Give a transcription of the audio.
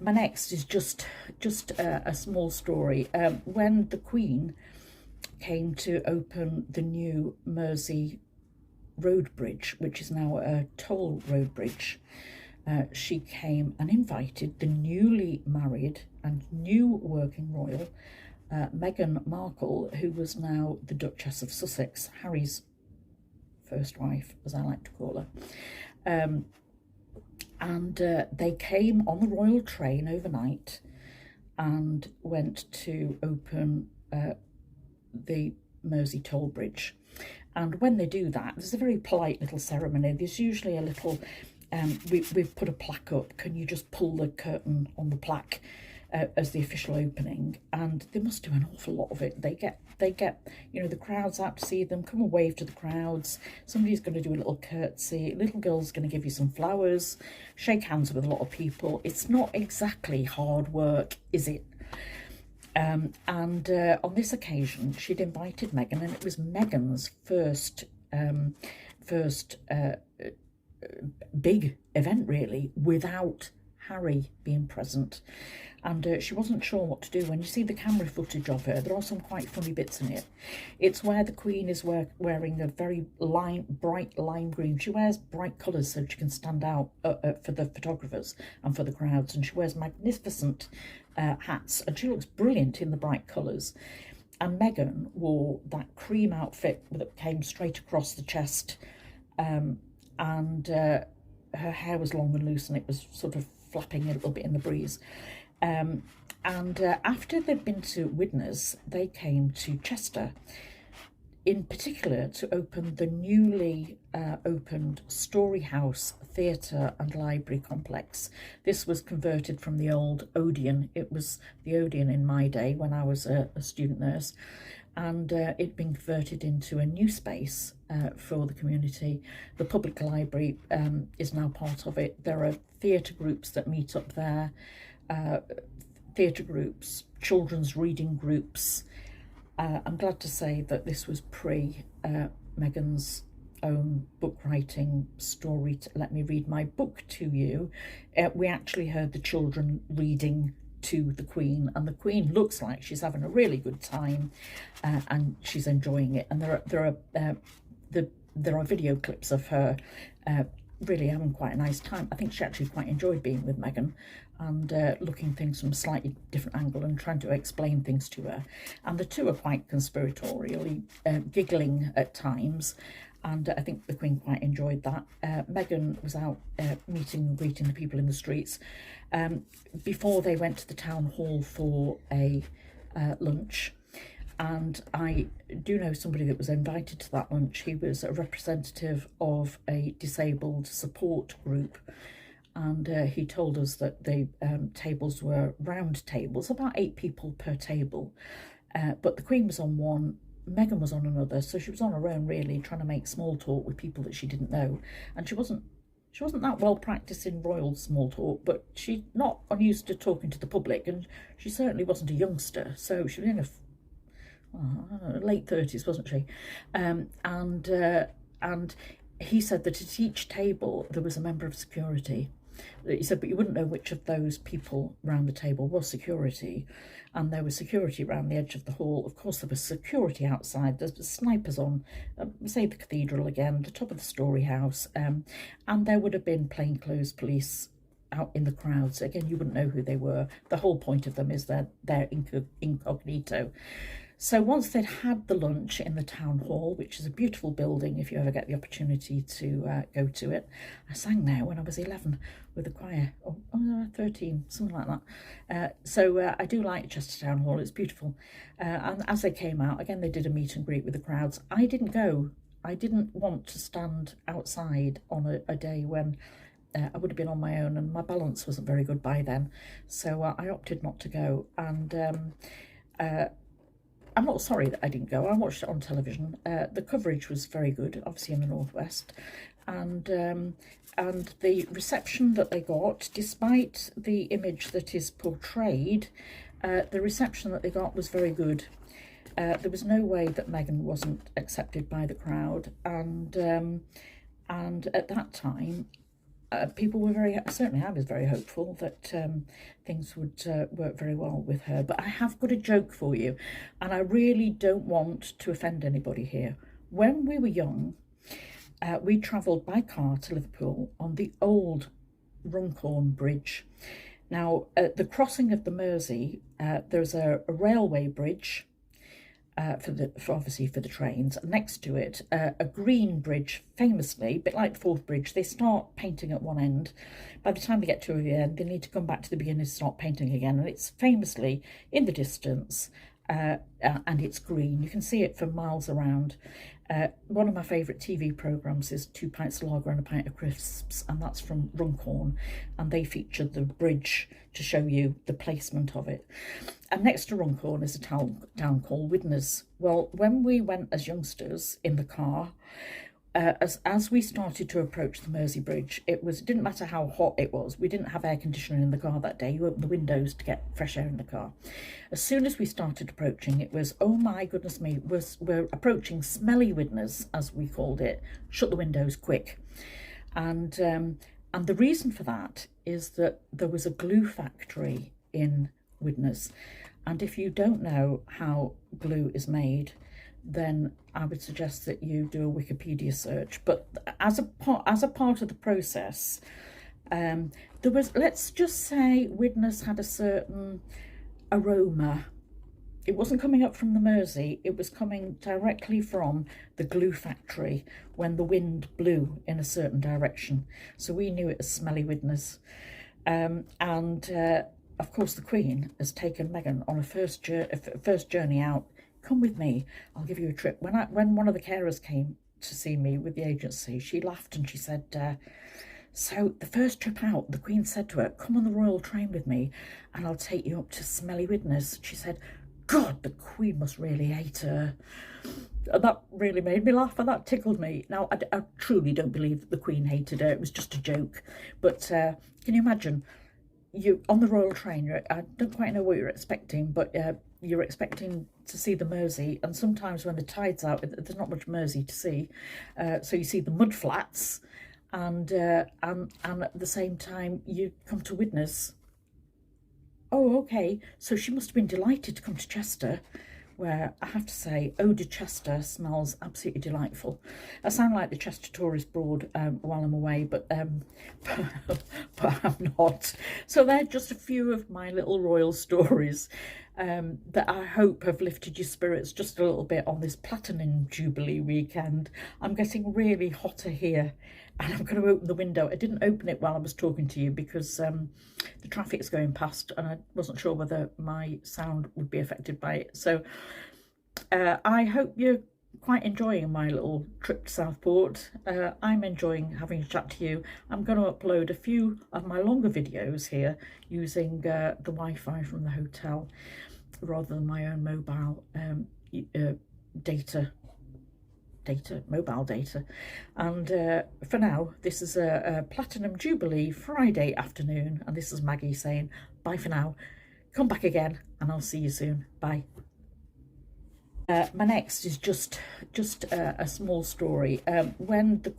My next is just a small story. When the Queen came to open the new Mersey road bridge, which is now a toll road bridge, she came and invited the newly married and new working royal, Meghan Markle, who was now the Duchess of Sussex, Harry's first wife, as I like to call her. And they came on the royal train overnight and went to open the Mersey toll bridge. And when they do that, there's a very polite little ceremony. There's usually a little, we've put a plaque up. Can you just pull the curtain on the plaque as the official opening? And they must do an awful lot of it. They get, you know, the crowds out to see them, come and wave to the crowds. Somebody's going to do a little curtsy. Little girl's going to give you some flowers, shake hands with a lot of people. It's not exactly hard work, is it? And on this occasion, she'd invited Meghan, and it was Meghan's first big event, really, without Harry being present. And she wasn't sure what to do. When you see the camera footage of her, there are some quite funny bits in it. It's where the Queen is wearing a very bright lime green. She wears bright colours so she can stand out for the photographers and for the crowds. And she wears magnificent hats, and she looks brilliant in the bright colours. And Meghan wore that cream outfit that came straight across the chest, and her hair was long and loose, and it was sort of flapping a little bit in the breeze. And after they'd been to Widnes, they came to Chester, in particular to open the newly opened Story House Theatre and Library Complex. This was converted from the old Odeon. It was the Odeon in my day when I was a student nurse, and it'd been converted into a new space for the community. The public library is now part of it. There are theatre groups that meet up there, theatre groups, children's reading groups. I'm glad to say that this was pre Meghan's own book writing story. Let me read my book to you. We actually heard the children reading to the Queen, and the Queen looks like she's having a really good time, and she's enjoying it. And there are video clips of her really having quite a nice time. I think she actually quite enjoyed being with Meghan and looking things from a slightly different angle and trying to explain things to her. And the two are quite conspiratorially giggling at times, and I think the Queen quite enjoyed that. Meghan was out meeting and greeting the people in the streets before they went to the town hall for a lunch. And I do know somebody that was invited to that lunch. He was a representative of a disabled support group, and he told us that the tables were round tables, about 8 people per table, but the Queen was on one, Meghan was on another, so she was on her own, really, trying to make small talk with people that she didn't know. And she wasn't that well practiced in royal small talk, but she's not unused to talking to the public, and she certainly wasn't a youngster, so she was in her late 30s, wasn't she? And he said that at each table there was a member of security. He said, but you wouldn't know which of those people round the table was security. And there was security around the edge of the hall. Of course, there was security outside. There was snipers on, say, the cathedral again, the top of the Story House. And there would have been plainclothes police out in the crowds. Again, you wouldn't know who they were. The whole point of them is they're incognito. So once they'd had the lunch in the town hall, which is a beautiful building if you ever get the opportunity to go to it. I sang there when I was 11 with the choir, 13, something like that. So I do like Chester Town Hall, it's beautiful. And as they came out, again, they did a meet and greet with the crowds. I didn't go. I didn't want to stand outside on a day when I would have been on my own, and my balance wasn't very good by then. So I opted not to go. And I'm not sorry that I didn't go. I watched it on television. The coverage was very good, obviously in the Northwest, and the reception that they got, despite the image that is portrayed, the reception that they got was very good. There was no way that Meghan wasn't accepted by the crowd, and at that time, people were certainly I was very hopeful that things would work very well with her. But I have got a joke for you, and I really don't want to offend anybody here. When we were young, we travelled by car to Liverpool on the old Runcorn Bridge. Now, at the crossing of the Mersey, there's a railway bridge obviously for the trains. Next to it, a green bridge, famously, a bit like the Forth Bridge. They start painting at one end. By the time they get to the end, they need to come back to the beginning and start painting again. And it's famously in the distance, and it's green. You can see it for miles around. One of my favourite TV programmes is 2 pints of lager and a pint of crisps, and that's from Runcorn, and they feature the bridge to show you the placement of it. And next to Runcorn is a town called Widnes. Well, when we went as youngsters in the car, as we started to approach the Mersey Bridge, it didn't matter how hot it was. We didn't have air conditioning in the car that day. You opened the windows to get fresh air in the car. As soon as we started approaching, it was, oh my goodness me, we're approaching smelly Widnes, as we called it. Shut the windows quick. And the reason for that is that there was a glue factory in Widnes, and if you don't know how glue is made, then I would suggest that you do a Wikipedia search. But as a part of the process, there was, let's just say, Widnes had a certain aroma. It wasn't coming up from the Mersey, it was coming directly from the glue factory when the wind blew in a certain direction. So we knew it as smelly Widnes. Of course, the Queen has taken Meghan on a first journey out. Come with me, I'll give you a trip. When one of the carers came to see me with the agency, she laughed and she said, so the first trip out, the Queen said to her, come on the royal train with me and I'll take you up to smelly Widnes. She said, God, the Queen must really hate her. And that really made me laugh, and that tickled me. Now, I truly don't believe that the Queen hated her. It was just a joke. But can you imagine, you on the royal train, I don't quite know what you're expecting, but you're expecting to see the Mersey, and sometimes when the tide's out, there's not much Mersey to see. So you see the mud flats, and at the same time, you come to Widnes. Oh, okay, so she must have been delighted to come to Chester, where I have to say, Eau de Chester smells absolutely delightful. I sound like the Chester Tourist Board while I'm away, but I'm not. So they're just a few of my little royal stories that I hope have lifted your spirits just a little bit on this Platinum Jubilee weekend. I'm getting really hotter here, and I'm going to open the window. I didn't open it while I was talking to you because the traffic is going past and I wasn't sure whether my sound would be affected by it. So I hope you're quite enjoying my little trip to Southport. I'm enjoying having a chat to you. I'm going to upload a few of my longer videos here using the Wi-Fi from the hotel rather than my own mobile mobile data. And for now, this is a Platinum Jubilee Friday afternoon, and this is Maggie saying bye for now. Come back again and I'll see you soon. Bye. My next is just a small story. When the